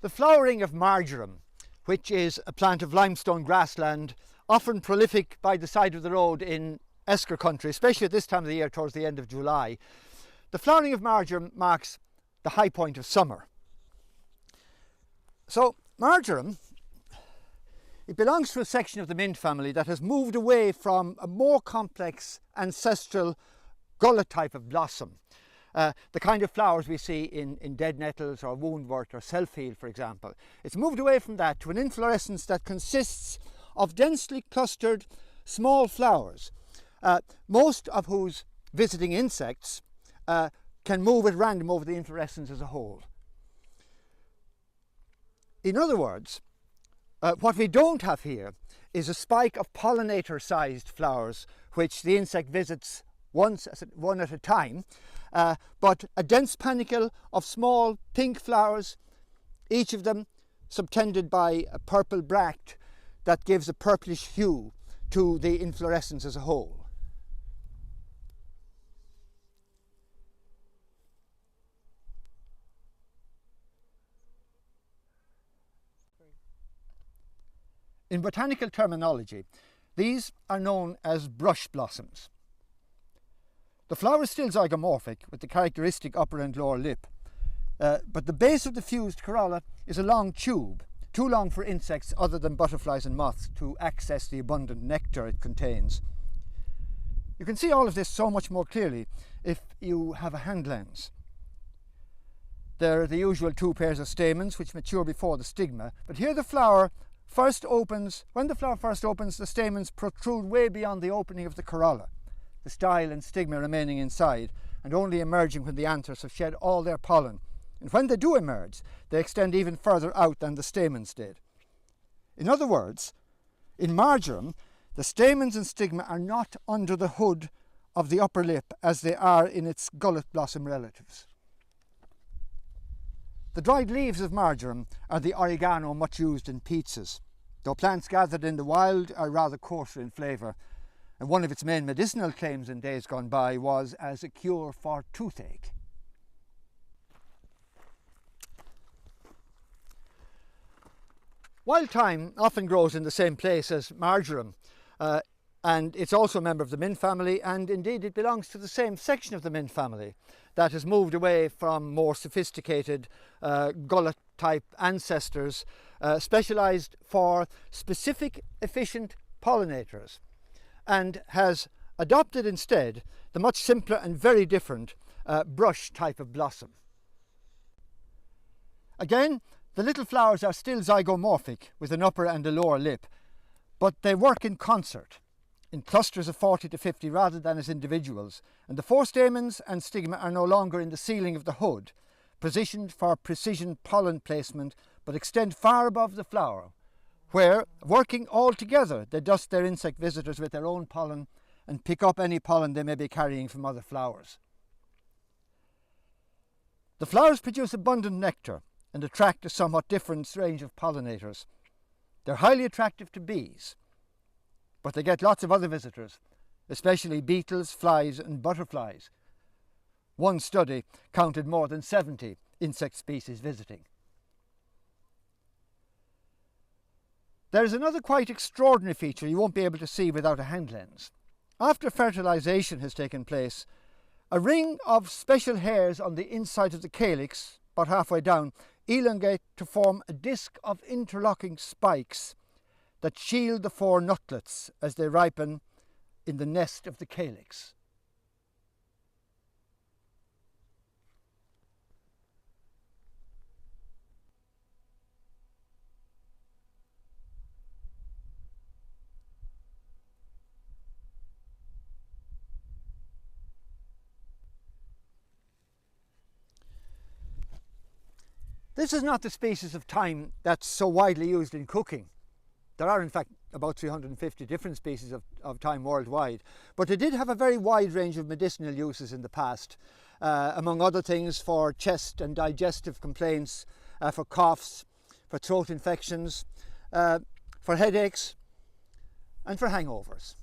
The flowering of marjoram, which is a plant of limestone grassland, often prolific by the side of the road in Esker country, especially at this time of the year towards the end of July. The flowering of marjoram marks the high point of summer. So marjoram, it belongs to a section of the mint family that has moved away from a more complex ancestral gullet type of blossom. The kind of flowers we see in dead nettles or woundwort or self-heal, for example. It's moved away from that to an inflorescence that consists of densely clustered small flowers, most of whose visiting insects can move at random over the inflorescence as a whole. In other words, what we don't have here is a spike of pollinator-sized flowers which the insect visits one at a time, but a dense panicle of small pink flowers, each of them subtended by a purple bract that gives a purplish hue to the inflorescence as a whole. In botanical terminology, these are known as brush blossoms. The flower is still zygomorphic with the characteristic upper and lower lip, but the base of the fused corolla is a long tube, too long for insects other than butterflies and moths to access the abundant nectar it contains. You can see all of this so much more clearly if you have a hand lens. There are the usual two pairs of stamens which mature before the stigma, but here the flower first opens. When the flower first opens, the stamens protrude way beyond the opening of the corolla, the style and stigma remaining inside and only emerging when the anthers have shed all their pollen. And when they do emerge, they extend even further out than the stamens did. In other words, in marjoram, the stamens and stigma are not under the hood of the upper lip as they are in its gullet blossom relatives. The dried leaves of marjoram are the oregano much used in pizzas, though plants gathered in the wild are rather coarser in flavour, and one of its main medicinal claims in days gone by was as a cure for toothache. Wild thyme often grows in the same place as marjoram, and it's also a member of the mint family, and indeed it belongs to the same section of the mint family that has moved away from more sophisticated gullet type ancestors, specialised for specific efficient pollinators, and has adopted instead the much simpler and very different brush type of blossom. Again, the little flowers are still zygomorphic with an upper and a lower lip, but they work in concert, in clusters of 40 to 50 rather than as individuals, and the four stamens and stigma are no longer in the ceiling of the hood, positioned for precision pollen placement, but extend far above the flower, where, working all together, they dust their insect visitors with their own pollen and pick up any pollen they may be carrying from other flowers. The flowers produce abundant nectar and attract a somewhat different range of pollinators. They're highly attractive to bees, but they get lots of other visitors, especially beetles, flies and butterflies. One study counted more than 70 insect species visiting. There is another quite extraordinary feature you won't be able to see without a hand lens. After fertilization has taken place, a ring of special hairs on the inside of the calyx, about halfway down, elongate to form a disc of interlocking spikes that shield the four nutlets as they ripen in the nest of the calyx. This is not the species of thyme that's so widely used in cooking. There are in fact about 350 different species of thyme worldwide, but it did have a very wide range of medicinal uses in the past, among other things for chest and digestive complaints, for coughs, for throat infections, for headaches and for hangovers.